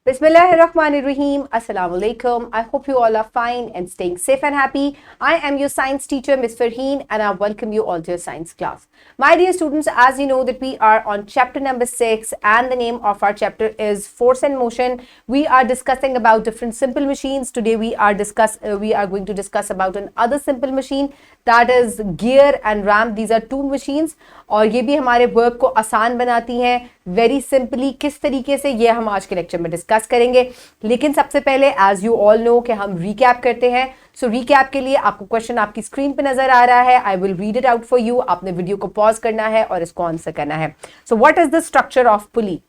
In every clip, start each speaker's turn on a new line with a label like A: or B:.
A: Bismillahirrahmanirrahim. Assalamu alaikum. I hope you all are fine and staying safe and happy. I am your science teacher, Ms. Farheen, and I welcome you all to your science class. My dear students, as you know that we are on chapter number 6 and the name of our chapter is Force and Motion. We are discussing about different simple machines. Today we are going to discuss about another simple machine, that is gear and ramp. These are two machines और ये भी हमारे work को आसान बनाती हैं very simply. किस तरीके से ये हम आज के लेक्चर में डिस्कस करेंगे, लेकिन सबसे पहले एज यू ऑल नो कि हम रिकैप करते हैं. सो रिकैप के लिए आपको क्वेश्चन आपकी स्क्रीन पे नजर आ रहा है. I will read it out for you. आपने वीडियो को पॉज करना है और इसको आंसर करना है. सो what is the structure of pulley?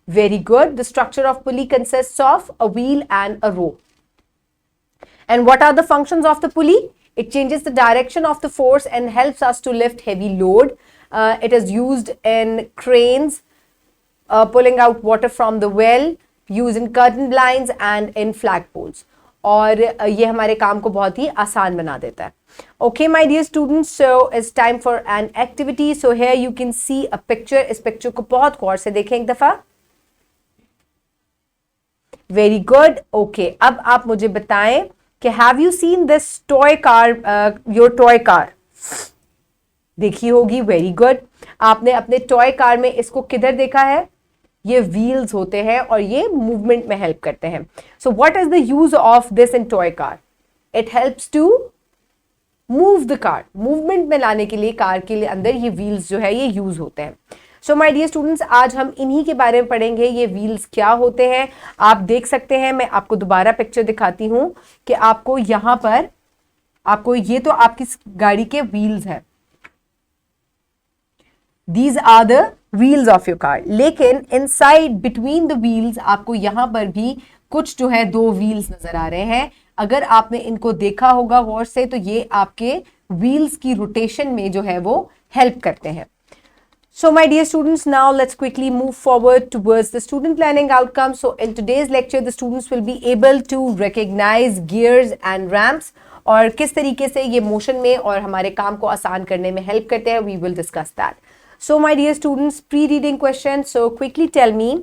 A: Very good. The structure of pulley consists of a wheel and a rope. And what are the functions of the pulley? It changes the direction of the force and helps us to lift heavy load. It is used in cranes, pulling out water from the well, used in curtain blinds and in flagpoles. और ये हमारे काम को बहुत ही आसान बना देता है. Okay, my dear students, so it's time for an activity. So here you can see a picture. इस picture को बहुत गौर से देखें एक दफा. Very good. ओके, अब आप मुझे बताएं कि have you seen this toy car, your toy car देखी होगी. Very good. आपने अपने टॉय कार में इसको किधर देखा है? ये व्हील्स होते हैं और ये मूवमेंट में हेल्प करते हैं. So what is the use of this in toy car? It helps to move the car. Movement में लाने के लिए कार के लिए अंदर ये व्हील्स जो है ये यूज होते हैं. सो माय डियर स्टूडेंट्स, आज हम इन्हीं के बारे में पढ़ेंगे. ये व्हील्स क्या होते हैं आप देख सकते हैं. मैं आपको दोबारा पिक्चर दिखाती हूं कि आपको यहां पर आपको ये तो आपकी गाड़ी के व्हील्स हैं. These are the wheels of your car. लेकिन इनसाइड बिटवीन द व्हील्स आपको यहां पर भी कुछ जो है दो व्हील्स नजर आ रहे हैं. अगर आपने इनको देखा होगा गौर से तो ये आपके व्हील्स की रोटेशन में जो है वो हेल्प करते हैं. So my dear students, now let's quickly move forward towards the student planning outcome. So in today's lecture, the students will be able to recognize gears and ramps और किस तरीके से ये मोशन में और हमारे काम को आसान करने में हेल्प करते हैं. We will discuss that. So my dear students, pre-reading question. So quickly tell me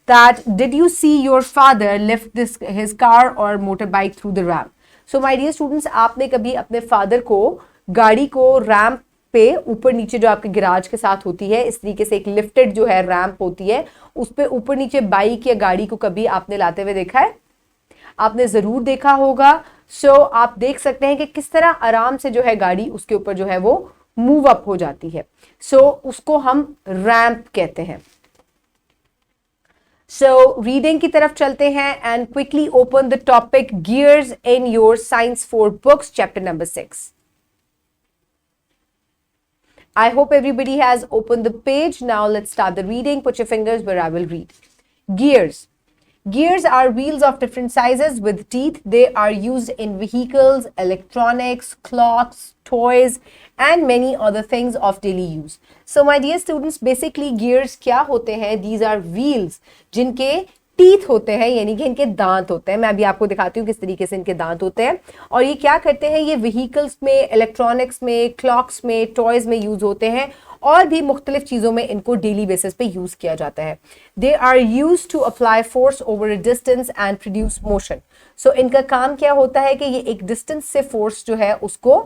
A: that did you see your father lift his car or motorbike through the ramp? So my dear students, आपने कभी अपने father को गाड़ी को ramp पे ऊपर नीचे जो आपके गिराज के साथ होती है इस तरीके से एक लिफ्टेड जो है रैंप होती है उस पे ऊपर नीचे बाइक या गाड़ी को कभी आपने लाते हुए देखा है? आपने जरूर देखा होगा. सो आप देख सकते हैं कि किस तरह आराम से जो है गाड़ी उसके ऊपर जो है वो मूव अप हो जाती है. सो उसको हम रैंप कहते हैं. सो रीडिंग की तरफ चलते हैं and quickly open the topic gears in your science 4 books chapter number 6. I hope everybody has opened the page. Now let's start the reading. Put your fingers where I will read. Gears. Gears are wheels of different sizes with teeth. They are used in vehicles, electronics, clocks, toys, and many other things of daily use. So my dear students, basically gears क्या होते हैं? These are wheels जिनके teeth होते हैं, यानी कि इनके दांत होते हैं. मैं अभी आपको दिखाती हूँ किस तरीके से इनके दांत होते हैं. और ये क्या करते हैं? ये व्हीकल्स में, इलेक्ट्रॉनिक्स में, क्लॉक्स में, टॉयज में यूज होते हैं और भी मुख्तलिफ चीज़ों में इनको डेली बेसिस पे यूज किया जाता है. They are used to apply force over a distance and produce motion. So इनका काम क्या होता है कि ये एक डिस्टेंस से फोर्स जो है उसको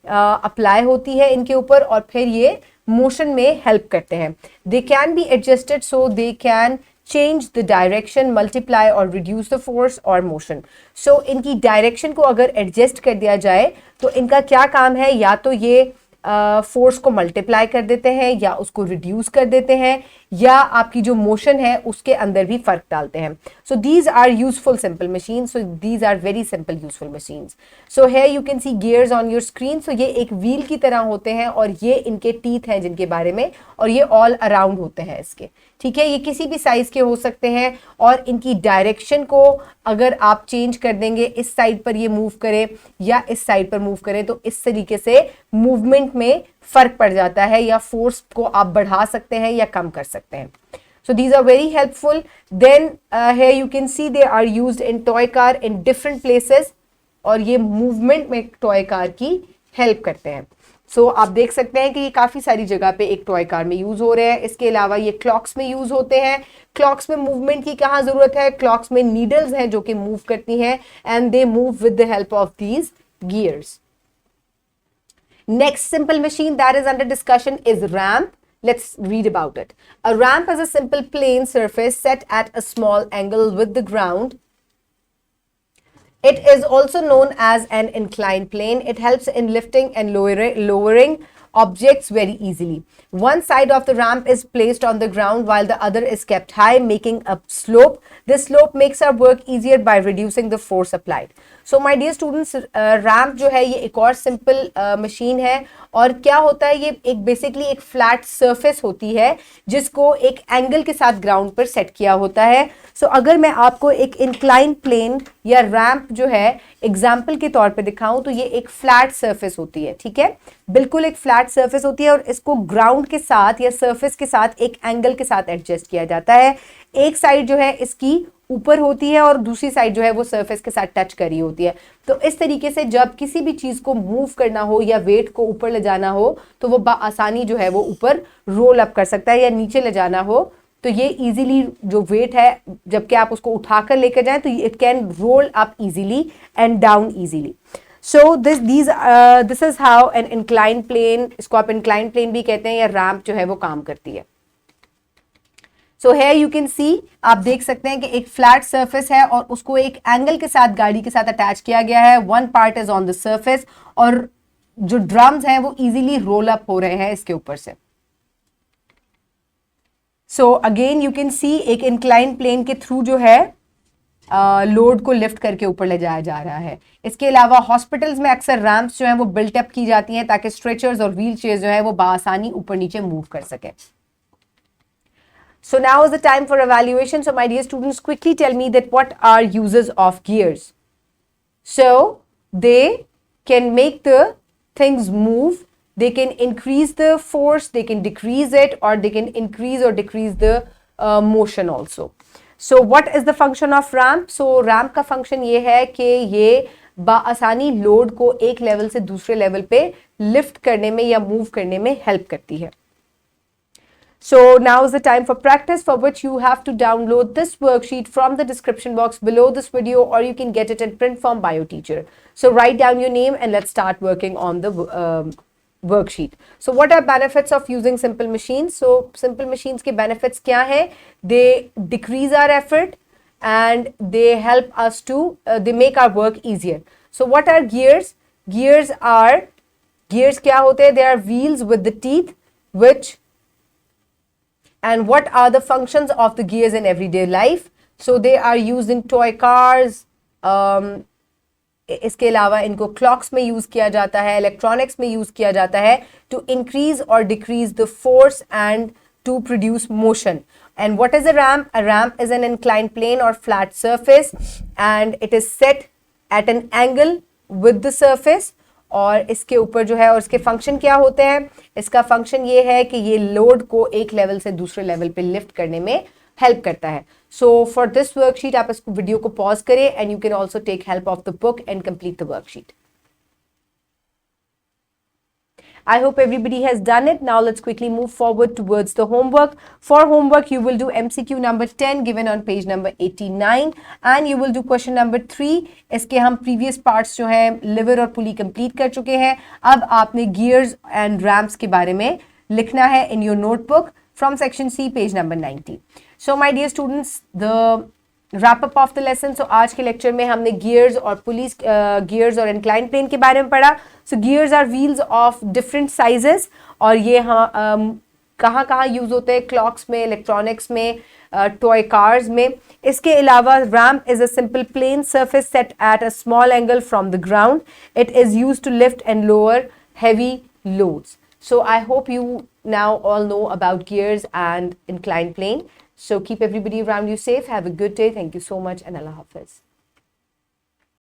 A: अप्लाई होती है इनके ऊपर और फिर ये मोशन में हेल्प करते हैं. They can be adjusted so they can change the direction, multiply or reduce the force or motion. So इनकी डायरेक्शन को अगर एडजस्ट कर दिया जाए तो इनका क्या काम है? या तो ये फोर्स को मल्टीप्लाई कर देते हैं या उसको रिड्यूस कर देते हैं या आपकी जो मोशन है उसके अंदर भी फर्क डालते हैं. So these are useful simple machine. So these are very simple useful machines. So here you can see gears on your screen. So ये एक व्हील की तरह होते हैं और ये इनके टीथ हैं जिनके बारे में, और ये ऑल अराउंड होते हैं इसके. ठीक है, ये किसी भी साइज के हो सकते हैं और इनकी डायरेक्शन को अगर आप चेंज कर देंगे, इस साइड पर ये मूव करें या इस साइड पर मूव करें तो इस तरीके से मूवमेंट में फर्क पड़ जाता है या फोर्स को आप बढ़ा सकते हैं या कम कर सकते हैं. So these are very helpful. Then here you can see they are used in toy car in different places और ये मूवमेंट में टॉय कार की हेल्प करते हैं. सो आप देख सकते हैं कि ये काफी सारी जगह पे एक टॉय कार में यूज हो रहे हैं। इसके अलावा ये क्लॉक्स में यूज होते हैं। क्लॉक्स में मूवमेंट की कहाँ जरूरत है? क्लॉक्स में नीडल्स हैं जो कि मूव करती हैं and they move with the help of these gears. Next simple machine that is under discussion is ramp. Let's read about it. A ramp is a simple plane surface set at a small angle with the ground. It is also known as an inclined plane. It helps in lifting and lowering objects very easily. One side of the ramp is placed on the ground while the other is kept high, making a slope. This slope makes our work easier by reducing the force applied. So my dear students, ramp जो है ये एक और simple machine है और क्या होता है, ये एक बेसिकली एक फ्लैट सरफेस होती है जिसको एक एंगल के साथ ग्राउंड पर सेट किया होता है। सो अगर मैं आपको एक इंक्लाइन प्लेन या रैम्प जो है एग्जाम्पल के तौर पे दिखाऊं तो ये एक फ्लैट सरफेस होती है, ठीक है, बिल्कुल एक फ्लैट सरफेस होती है और इसको ग्राउंड के साथ या सरफेस के साथ एक एंगल के साथ एडजस्ट किया जाता है। एक साइड जो है इसकी ऊपर होती है और दूसरी साइड जो है वो सरफेस के साथ टच करी होती है। तो इस तरीके से जब किसी भी चीज को मूव करना हो या वेट को ऊपर ले जाना हो तो वो आसानी जो है वो ऊपर रोल अप कर सकता है, या नीचे ले जाना हो तो ये इजीली जो वेट है जबकि आप उसको उठाकर लेकर जाएं तो it can roll up easily and down easily. So this is how an incline plane, इसको आप इंक्लाइन प्लेन भी कहते हैं, या रैम्प जो है वो काम करती है। सो है यू कैन सी, आप देख सकते हैं कि एक फ्लैट सरफेस है और उसको एक एंगल के साथ गाड़ी के साथ अटैच किया गया है। One part is on the surface और जो ड्रम्स हैं वो इजीली रोल अप हो रहे हैं इसके ऊपर से। सो अगेन यू कैन सी एक इंक्लाइन प्लेन के थ्रू जो है लोड को लिफ्ट करके ऊपर ले जाया जा रहा है। इसके अलावा हॉस्पिटल्स में अक्सर रैम्प्स जो हैं वो बिल्टअप की जाती हैं ताकि स्ट्रेचर्स और व्हील चेयर्स जो है वो बासानी ऊपर नीचे मूव कर सके। So now is the time for evaluation. So my dear students, quickly tell me that what are uses of gears? So they can make the things move, they can increase the force, they can decrease it, or they can increase or decrease the motion also. So what is the function of ramp? So ramp का function ये है कि ये बाआसानी load को एक level से दूसरे level पे लिफ्ट करने में या मूव करने में हेल्प करती है। So now is the time for practice, for which you have to download this worksheet from the description box below this video, or you can get it in print form by your teacher. So write down your name and let's start working on the worksheet. So what are benefits of using simple machines? So simple machines के benefits क्या हैं? They decrease our effort and they help us to, they make our work easier. So what are gears? Gears क्या होते हैं? They are wheels with the teeth which, and what are the functions of the gears in everyday life? So they are used in toy cars. इसके अलावा इनको clocks में use किया जाता है, इलेक्ट्रॉनिक्स में यूज किया जाता है to increase or decrease the force and to produce motion. And what is a ramp? A ramp is an inclined plane or flat surface and it is set at an angle with the surface. और इसके ऊपर जो है और इसके function क्या होते हैं? इसका फंक्शन ये है कि ये लोड को एक लेवल से दूसरे लेवल पे लिफ्ट करने में हेल्प करता है। सो फॉर दिस वर्कशीट आप इस वीडियो को पॉज करें and you can also take help of the book and complete the worksheet. I hope everybody has done it. Now let's quickly move forward towards the homework. For homework, you will do MCQ number 10 given on page number 89 and you will do question number 3. इसके हम previous parts जो है liver और pulley complete कर चुके हैं। अब आपने gears and ramps के बारे में लिखना है in your notebook from section C, page number 90. So my dear students, the wrap up of the lesson. So आज के लेक्चर में हमने gears और pulleys, gears और inclined plane के बारे में पढ़ा. So gears are wheels of different sizes और ये कहाँ कहाँ यूज होते हैं? क्लॉक्स में, इलेक्ट्रॉनिक्स में, टॉय कार्स में। इसके अलावा ramp is a simple plane surface set at a small angle from the ground. It is used to lift and lower heavy loads. So I hope you now all know about gears and inclined plane. So keep everybody around you safe. Have a good day. Thank you so much and Allah Hafiz.